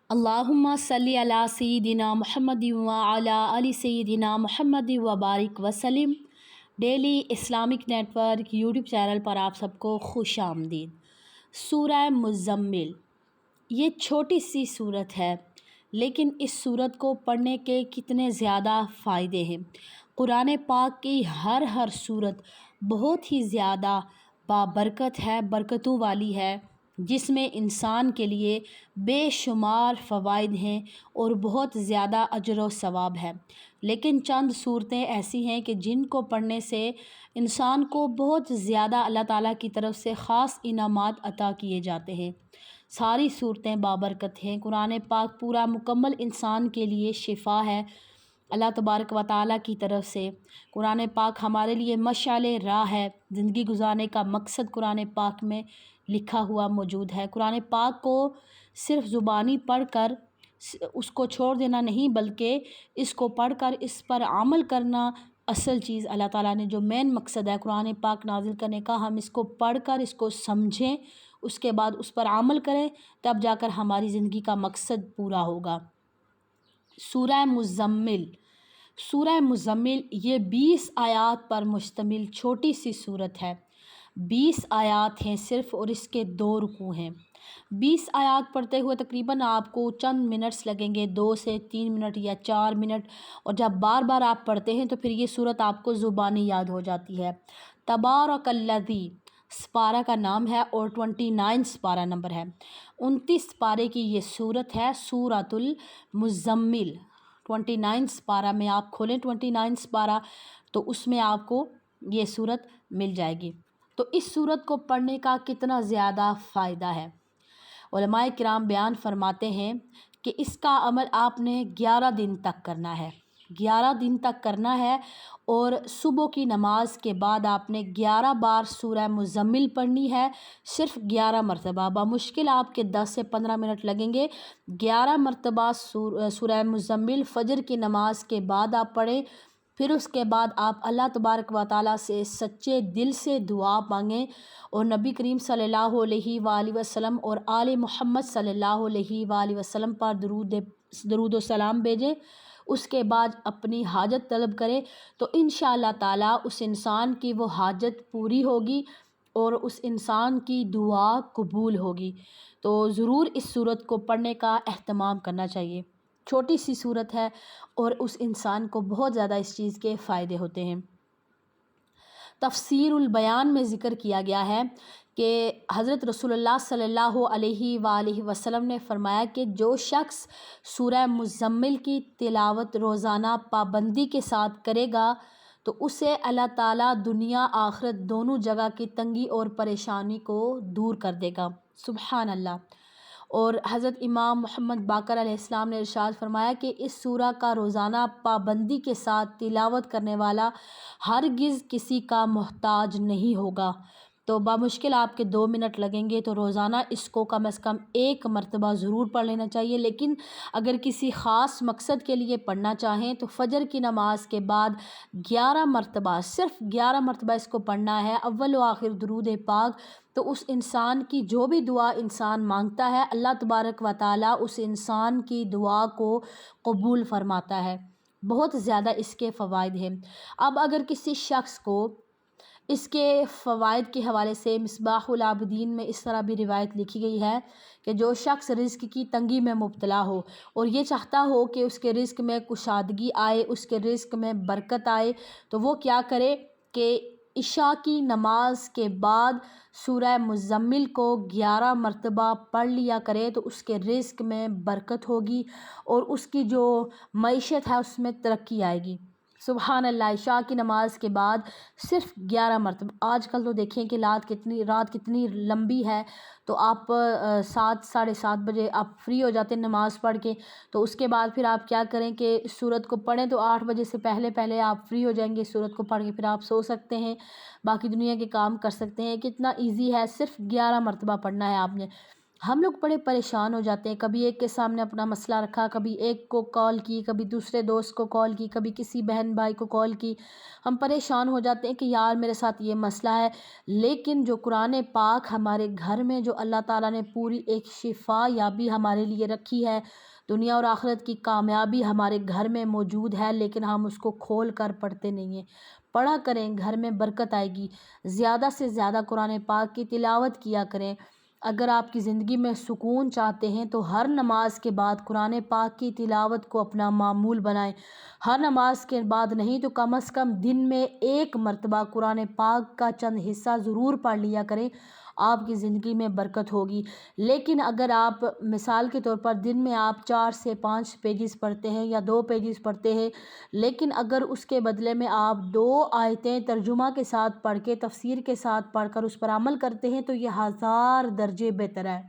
اللہم صلی علی سیدنا محمد وعلی آل سیدنا محمد وبارک وسلم۔ Daily Islamic network YouTube channel پر آپ سب کو خوش آمدید۔ سورہ مزمل یہ چھوٹی سی صورت ہے، لیکن اس صورت کو پڑھنے کے کتنے زیادہ فائدے ہیں۔ قرآن پاک کی ہر صورت بہت ہی زیادہ بابرکت ہے، برکتوں والی ہے، جس میں انسان کے لیے بے شمار فوائد ہیں اور بہت زیادہ اجر و ثواب ہے۔ لیکن چند صورتیں ایسی ہیں کہ جن کو پڑھنے سے انسان کو بہت زیادہ اللہ تعالیٰ کی طرف سے خاص انعامات عطا کیے جاتے ہیں۔ ساری صورتیں بابرکت ہیں۔ قرآن پاک پورا مکمل انسان کے لیے شفا ہے اللہ تبارک و تعالیٰ کی طرف سے۔ قرآن پاک ہمارے لیے مشعل راہ ہے۔ زندگی گزارنے کا مقصد قرآن پاک میں لکھا ہوا موجود ہے۔ قرآن پاک کو صرف زبانی پڑھ کر اس کو چھوڑ دینا نہیں، بلکہ اس کو پڑھ کر اس پر عمل کرنا اصل چیز اللہ تعالیٰ نے جو مین مقصد ہے قرآن پاک نازل کرنے کا، ہم اس کو پڑھ کر اس کو سمجھیں، اس کے بعد اس پر عمل کریں، تب جا کر ہماری زندگی کا مقصد پورا ہوگا۔ سورہ مزمل یہ 20 آیات پر مشتمل چھوٹی سی صورت ہے۔ 20 آیات ہیں صرف، اور اس کے 2 رکوع ہیں۔ 20 آیات پڑھتے ہوئے تقریباً آپ کو چند منٹس لگیں گے، 2 سے 3 منٹ یا 4 منٹ، اور جب بار بار آپ پڑھتے ہیں تو پھر یہ صورت آپ کو زبانی یاد ہو جاتی ہے۔ تبارک الذی سپارہ کا نام ہے اور 29 سپارہ نمبر ہے۔ 29 سپارے کی یہ صورت ہے سورۃ المزمل۔ 29 سپارہ میں آپ کھولیں 29 سپارہ، تو اس میں آپ کو یہ صورت مل جائے گی۔ تو اس صورت کو پڑھنے کا کتنا زیادہ فائدہ ہے۔ علماء کرام بیان فرماتے ہیں کہ اس کا عمل آپ نے 11 دن تک کرنا ہے، 11 دن تک کرنا ہے، اور صبح کی نماز کے بعد آپ نے 11 بار سورہ مزمل پڑھنی ہے، صرف 11 مرتبہ۔ بمشکل آپ کے 10 سے 15 منٹ لگیں گے۔ 11 مرتبہ سورہ مزمل فجر کی نماز کے بعد آپ پڑھیں، پھر اس کے بعد آپ اللہ تبارک و تعالیٰ سے سچے دل سے دعا مانگیں، اور نبی کریم صلی اللہ علیہ وآلہ وسلم اور آل محمد صلی اللہ علیہ وآلہ وسلم پر درود و سلام بھیجیں۔ اس کے بعد اپنی حاجت طلب کریں، تو انشاءاللہ تعالیٰ اس انسان کی وہ حاجت پوری ہوگی اور اس انسان کی دعا قبول ہوگی۔ تو ضرور اس صورت کو پڑھنے کا اہتمام کرنا چاہیے۔ چھوٹی سی صورت ہے اور اس انسان کو بہت زیادہ اس چیز کے فائدے ہوتے ہیں۔ تفسیر البیان میں ذکر کیا گیا ہے کہ حضرت رسول اللہ صلی اللہ علیہ وآلہ وسلم نے فرمایا کہ جو شخص سورہ مزمل کی تلاوت روزانہ پابندی کے ساتھ کرے گا تو اسے اللہ تعالیٰ دنیا آخرت دونوں جگہ کی تنگی اور پریشانی کو دور کر دے گا۔ سبحان اللہ۔ اور حضرت امام محمد باقر علیہ السلام نے ارشاد فرمایا کہ اس سورہ کا روزانہ پابندی کے ساتھ تلاوت کرنے والا ہرگز کسی کا محتاج نہیں ہوگا۔ تو بمشکل آپ کے 2 منٹ لگیں گے، تو روزانہ اس کو کم از کم 1 مرتبہ ضرور پڑھ لینا چاہیے۔ لیکن اگر کسی خاص مقصد کے لیے پڑھنا چاہیں تو فجر کی نماز کے بعد 11 مرتبہ، صرف 11 مرتبہ اس کو پڑھنا ہے، اول و آخر درود پاک۔ تو اس انسان کی جو بھی دعا انسان مانگتا ہے، اللہ تبارک و تعالیٰ اس انسان کی دعا کو قبول فرماتا ہے۔ بہت زیادہ اس کے فوائد ہیں۔ اب اگر کسی شخص کو اس کے فوائد کے حوالے سے مصباح العابدین میں اس طرح بھی روایت لکھی گئی ہے کہ جو شخص رزق کی تنگی میں مبتلا ہو اور یہ چاہتا ہو کہ اس کے رزق میں کشادگی آئے، اس کے رزق میں برکت آئے، تو وہ کیا کرے کہ عشاء کی نماز کے بعد سورہ مزمل کو 11 مرتبہ پڑھ لیا کرے، تو اس کے رزق میں برکت ہوگی اور اس کی جو معیشت ہے اس میں ترقی آئے گی۔ سبحان اللہ۔ عشاء کی نماز کے بعد صرف 11 مرتبہ۔ آج کل تو دیکھیں کہ رات کتنی لمبی ہے، تو آپ 7 ساڑھے 7 بجے آپ فری ہو جاتے ہیں نماز پڑھ کے، تو اس کے بعد پھر آپ کیا کریں کہ اس سورت کو پڑھیں، تو 8 بجے سے پہلے آپ فری ہو جائیں گے، اس سورت کو پڑھ کے پھر آپ سو سکتے ہیں، باقی دنیا کے کام کر سکتے ہیں۔ کتنا ایزی ہے، صرف 11 مرتبہ پڑھنا ہے آپ نے۔ ہم لوگ بڑے پریشان ہو جاتے ہیں، کبھی ایک کے سامنے اپنا مسئلہ رکھا، کبھی ایک کو کال کی، کبھی دوسرے دوست کو کال کی، کبھی کسی بہن بھائی کو کال کی. ہم پریشان ہو جاتے ہیں کہ یار میرے ساتھ یہ مسئلہ ہے. لیکن جو قرآن پاک ہمارے گھر میں جو اللہ تعالیٰ نے پوری ایک شفا یابی ہمارے لیے رکھی ہے، دنیا اور آخرت کی کامیابی ہمارے گھر میں موجود ہے، لیکن ہم اس کو کھول کر پڑھتے نہیں ہیں. پڑھا کریں، گھر میں برکت آئے گی. زیادہ سے زیادہ قرآن پاک کی تلاوت کیا کریں. اگر آپ کی زندگی میں سکون چاہتے ہیں تو ہر نماز کے بعد قرآن پاک کی تلاوت کو اپنا معمول بنائیں. ہر نماز کے بعد نہیں تو کم از کم دن میں ایک مرتبہ قرآن پاک کا چند حصہ ضرور پڑھ لیا کریں. آپ کی زندگی میں برکت ہوگی. لیکن اگر آپ مثال کے طور پر دن میں آپ 4 سے 5 پیجز پڑھتے ہیں یا 2 پیجز پڑھتے ہیں، لیکن اگر اس کے بدلے میں آپ 2 آیتیں ترجمہ کے ساتھ پڑھ کے، تفسیر کے ساتھ پڑھ کر اس پر عمل کرتے ہیں تو یہ 1000 درجے بہتر ہے.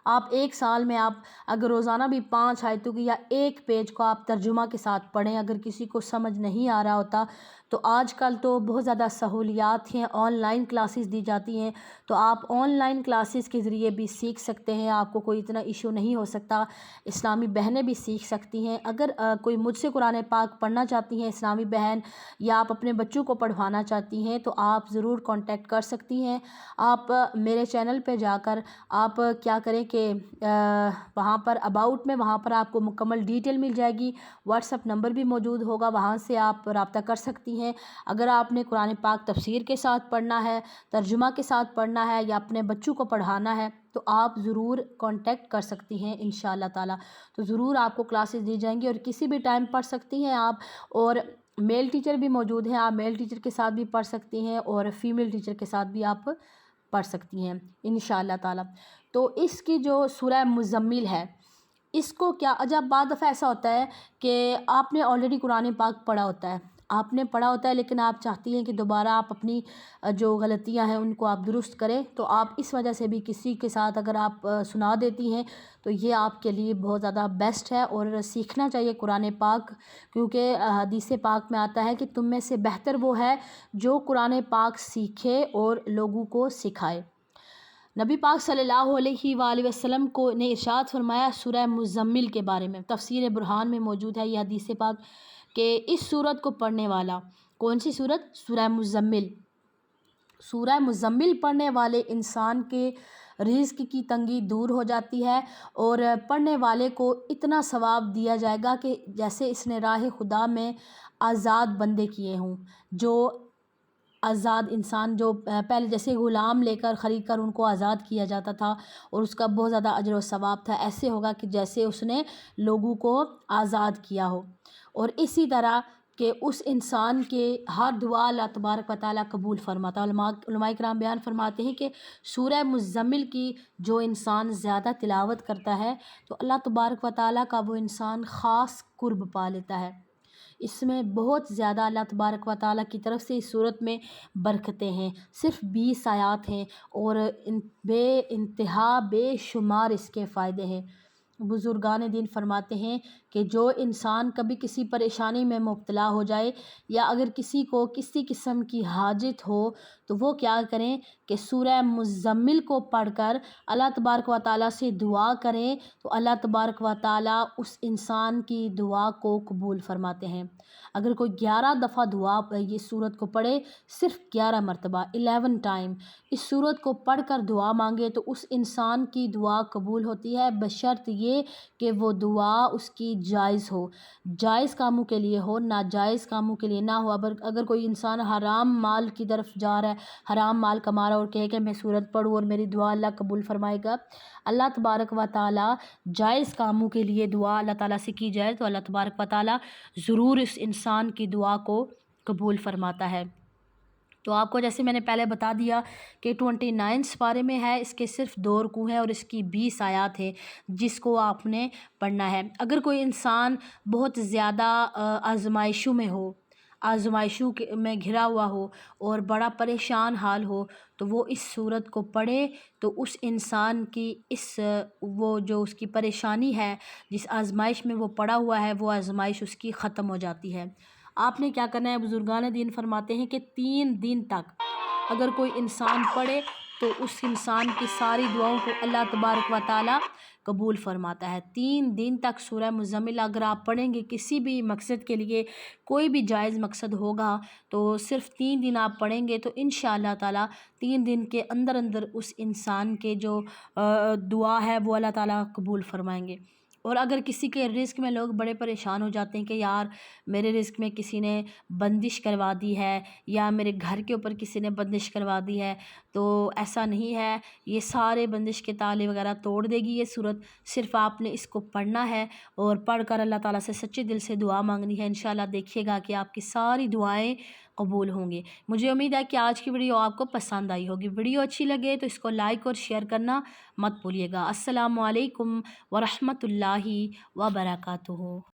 آپ ایک سال میں آپ اگر روزانہ بھی 5 آیتوں کی یا ایک پیج کو آپ ترجمہ کے ساتھ پڑھیں. اگر کسی کو سمجھ نہیں آ رہا ہوتا تو آج کل تو بہت زیادہ سہولیات ہیں، آن لائن کلاسز دی جاتی ہیں، تو آپ آن لائن کلاسز کے ذریعے بھی سیکھ سکتے ہیں. آپ کو کوئی اتنا ایشو نہیں ہو سکتا. اسلامی بہنیں بھی سیکھ سکتی ہیں. اگر کوئی مجھ سے قرآن پاک پڑھنا چاہتی ہیں اسلامی بہن، یا آپ اپنے بچوں کو پڑھوانا چاہتی ہیں، تو آپ ضرور کانٹیکٹ کر سکتی ہیں. آپ میرے چینل پہ جا کر آپ کیا کریں کہ وہاں پر اباؤٹ میں وہاں پر آپ کو مکمل ڈیٹیل مل جائے گی. واٹس ایپ نمبر بھی موجود ہوگا، وہاں سے آپ رابطہ کر سکتی ہیں. اگر آپ نے قرآن پاک تفسیر کے ساتھ پڑھنا ہے، ترجمہ کے ساتھ پڑھنا ہے، یا اپنے بچوں کو پڑھانا ہے تو آپ ضرور کانٹیکٹ کر سکتی ہیں انشاءاللہ تعالی. تو ضرور آپ کو کلاسز دی جائیں گی اور کسی بھی ٹائم پڑھ سکتی ہیں آپ. اور میل ٹیچر بھی موجود ہیں، آپ میل ٹیچر کے ساتھ بھی پڑھ سکتی ہیں اور فیمیل ٹیچر کے ساتھ بھی آپ پڑھ سکتی ہیں انشاءاللہ تعالی. تو اس کی جو سورہ مزمل ہے، اس کو کیا جب بعض دفعہ ایسا ہوتا ہے کہ آپ نے آلریڈی قرآن پاک پڑھا ہوتا ہے، لیکن آپ چاہتی ہیں کہ دوبارہ آپ اپنی جو غلطیاں ہیں ان کو آپ درست کریں، تو آپ اس وجہ سے بھی کسی کے ساتھ اگر آپ سنا دیتی ہیں تو یہ آپ کے لیے بہت زیادہ بیسٹ ہے. اور سیکھنا چاہیے قرآن پاک، کیونکہ حدیث پاک میں آتا ہے کہ تم میں سے بہتر وہ ہے جو قرآن پاک سیکھے اور لوگوں کو سکھائے. نبی پاک صلی اللہ علیہ وآلہ وسلم کو نے ارشاد فرمایا سورہ مزمل کے بارے میں، تفسیر برہان میں موجود ہے یہ حدیث پاک، کہ اس سورت کو پڑھنے والا، کون سی سورت؟ سورہ مزمل. سورہ مزمل پڑھنے والے انسان کے رزق کی تنگی دور ہو جاتی ہے، اور پڑھنے والے کو اتنا ثواب دیا جائے گا کہ جیسے اس نے راہ خدا میں آزاد بندے کیے ہوں. جو آزاد انسان جو پہلے جیسے غلام لے کر خرید کر ان کو آزاد کیا جاتا تھا اور اس کا بہت زیادہ اجر و ثواب تھا، ایسے ہوگا کہ جیسے اس نے لوگوں کو آزاد کیا ہو. اور اسی طرح کہ اس انسان کے ہر دعا اللہ تبارک و تعالیٰ قبول فرماتا. علماء کرام بیان فرماتے ہیں کہ سورہ مزمل کی جو انسان زیادہ تلاوت کرتا ہے تو اللہ تبارک و تعالیٰ کا وہ انسان خاص قرب پا لیتا ہے. اس میں بہت زیادہ اللہ تبارک و تعالیٰ کی طرف سے اس صورت میں برکتیں ہیں. صرف 20 آیات ہیں اور بے انتہا بے شمار اس کے فائدے ہیں. بزرگان دین فرماتے ہیں کہ جو انسان کبھی کسی پریشانی میں مبتلا ہو جائے یا اگر کسی کو کسی قسم کی حاجت ہو تو وہ کیا کریں کہ سورہ مزمل کو پڑھ کر اللہ تبارک و تعالیٰ سے دعا کریں تو اللہ تبارک و تعالیٰ اس انسان کی دعا کو قبول فرماتے ہیں. اگر کوئی 11 دفعہ دعا یہ سورت کو پڑھے، صرف 11 مرتبہ 11 ٹائم اس سورت کو پڑھ کر دعا مانگے تو اس انسان کی دعا قبول ہوتی ہے، بشرط یہ کہ وہ دعا اس کی جائز ہو، جائز کاموں کے لیے ہو، ناجائز کاموں کے لیے نہ ہو. اگر کوئی انسان حرام مال کی طرف جا رہا ہے، حرام مال کما رہا ہے اور کہے کہ میں سورت پڑھوں اور میری دعا اللہ قبول فرمائے گا، اللہ تبارک و تعالیٰ جائز کاموں کے لیے دعا اللہ تعالیٰ سے کی جائے تو اللہ تبارک و تعالیٰ ضرور اس انسان کی دعا کو قبول فرماتا ہے. تو آپ کو جیسے میں نے پہلے بتا دیا کہ 29 سپارے میں ہے، اس کے صرف 2 رکوع ہیں اور اس کی 20 آیات ہیں جس کو آپ نے پڑھنا ہے. اگر کوئی انسان بہت زیادہ آزمائشوں میں ہو، آزمائشوں میں گھرا ہوا ہو اور بڑا پریشان حال ہو تو وہ اس سورت کو پڑھے تو اس انسان کی وہ جو اس کی پریشانی ہے، جس آزمائش میں وہ پڑا ہوا ہے، وہ آزمائش اس کی ختم ہو جاتی ہے. آپ نے کیا کرنا ہے؟ بزرگان دین فرماتے ہیں کہ 3 دن تک اگر کوئی انسان پڑھے تو اس انسان کی ساری دعاؤں کو اللہ تبارک و تعالیٰ قبول فرماتا ہے۔ 3 دن تک سورہ مزمل اگر آپ پڑھیں گے کسی بھی مقصد کے لیے، کوئی بھی جائز مقصد ہوگا تو صرف 3 دن آپ پڑھیں گے تو انشاءاللہ تعالیٰ 3 دن کے اندر اندر اس انسان کے جو دعا ہے وہ اللہ تعالیٰ قبول فرمائیں گے۔ اور اگر کسی کے رزق میں لوگ بڑے پریشان ہو جاتے ہیں کہ یار میرے رزق میں کسی نے بندش کروا دی ہے یا میرے گھر کے اوپر کسی نے بندش کروا دی ہے، تو ایسا نہیں ہے، یہ سارے بندش کے تالے وغیرہ توڑ دے گی یہ صورت۔ صرف آپ نے اس کو پڑھنا ہے اور پڑھ کر اللہ تعالیٰ سے سچے دل سے دعا مانگنی ہے۔ انشاءاللہ دیکھیے گا کہ آپ کی ساری دعائیں قبول ہوں گی۔ مجھے امید ہے کہ آج کی ویڈیو آپ کو پسند آئی ہوگی۔ ویڈیو اچھی لگے تو اس کو لائک اور شیئر کرنا مت بھولیے گا۔ السلام علیکم ورحمۃ اللہ وبرکاتہ۔